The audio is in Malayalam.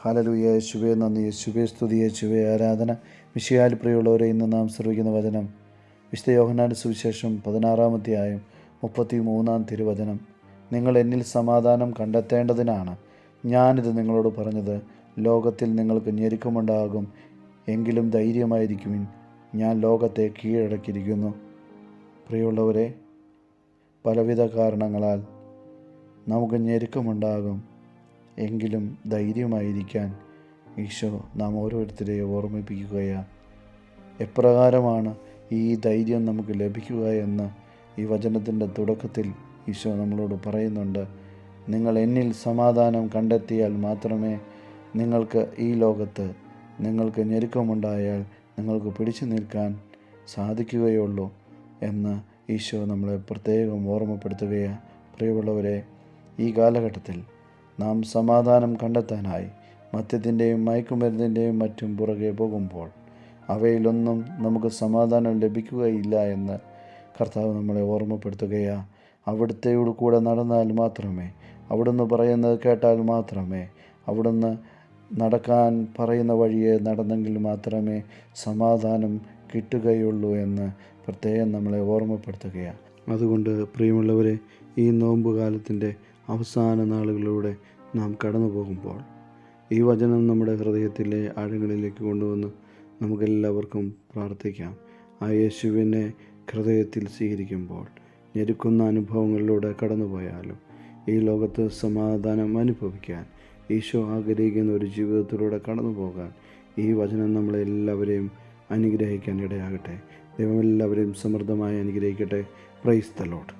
ഹല്ലേലൂയ. യേശുവേ നന്ദി, യേശുവേ സ്തുതി, യേശുവേ ആരാധന. മിശിഹായിൽ പ്രിയമുള്ളവരെ, ഇന്ന് നാം ശ്രവിക്കുന്ന വചനം വിശുദ്ധ യോഹന്നാന്റെ സുവിശേഷം 16-ാം അധ്യായം 33-ാം തിരുവചനം. നിങ്ങൾ എന്നിൽ സമാധാനം കണ്ടെത്തേണ്ടതിനാണ് ഞാനിത് നിങ്ങളോട് പറഞ്ഞത്. ലോകത്തിൽ നിങ്ങൾക്ക് ഞെരുക്കമുണ്ടാകും, എങ്കിലും ധൈര്യമായിരിക്കുവിൻ, ഞാൻ ലോകത്തെ കീഴടക്കിയിരിക്കുന്നു. പ്രിയമുള്ളവരെ, പലവിധ കാരണങ്ങളാൽ നമുക്ക് ഞെരുക്കമുണ്ടാകും, എങ്കിലും ധൈര്യമായിരിക്കാൻ ഈശോ നാം ഓരോരുത്തരെയും ഓർമ്മിപ്പിക്കുകയാണ്. എപ്രകാരമാണ് ഈ ധൈര്യം നമുക്ക് ലഭിക്കുക എന്ന് ഈ വചനത്തിൻ്റെ തുടക്കത്തിൽ ഈശോ നമ്മളോട് പറയുന്നുണ്ട്. നിങ്ങൾ എന്നിൽ സമാധാനം കണ്ടെത്തിയാൽ മാത്രമേ നിങ്ങൾക്ക് ഈ ലോകത്ത് നിങ്ങൾക്ക് ഞെരുക്കമുണ്ടായാൽ നിങ്ങൾക്ക് പിടിച്ചു നിൽക്കാൻ സാധിക്കുകയുള്ളൂ എന്ന് ഈശോ നമ്മളെ പ്രത്യേകം ഓർമ്മപ്പെടുത്തുകയാണ്. പ്രിയമുള്ളവരെ, ഈ കാലഘട്ടത്തിൽ നാം സമാധാനം കണ്ടെത്താനായി മദ്യത്തിൻ്റെയും മയക്കുമരുന്നിൻ്റെയും മറ്റും പുറകെ പോകുമ്പോൾ അവയിലൊന്നും നമുക്ക് സമാധാനം ലഭിക്കുകയില്ല എന്ന് കർത്താവ് നമ്മളെ ഓർമ്മപ്പെടുത്തുകയാണ്. അവിടുത്തെയോട് കൂടെ നടന്നാൽ മാത്രമേ, അവിടുന്ന് പറയുന്നത് കേട്ടാൽ മാത്രമേ, അവിടുന്ന് നടക്കാൻ പറയുന്ന വഴിയെ നടന്നെങ്കിൽ മാത്രമേ സമാധാനം കിട്ടുകയുള്ളൂ എന്ന് പ്രത്യേകം നമ്മളെ ഓർമ്മപ്പെടുത്തുകയാണ്. അതുകൊണ്ട് പ്രിയമുള്ളവരെ, ഈ നോമ്പുകാലത്തിൻ്റെ അവസാന നാളുകളിലൂടെ നാം കടന്നു പോകുമ്പോൾ ഈ വചനം നമ്മുടെ ഹൃദയത്തിലെ ആഴങ്ങളിലേക്ക് കൊണ്ടുവന്ന് നമുക്കെല്ലാവർക്കും പ്രാർത്ഥിക്കാം. ആ യേശുവിനെ ഹൃദയത്തിൽ സ്വീകരിക്കുമ്പോൾ ഞെരുക്കുന്ന അനുഭവങ്ങളിലൂടെ കടന്നു പോയാലും ഈ ലോകത്ത് സമാധാനം അനുഭവിക്കാൻ ഈശോ ആഗ്രഹിക്കുന്ന ഒരു ജീവിതത്തിലൂടെ കടന്നു പോകാൻ ഈ വചനം നമ്മളെല്ലാവരെയും അനുഗ്രഹിക്കാൻ ഇടയാകട്ടെ. ദൈവം എല്ലാവരെയും സമൃദ്ധമായി അനുഗ്രഹിക്കട്ടെ. Praise the Lord.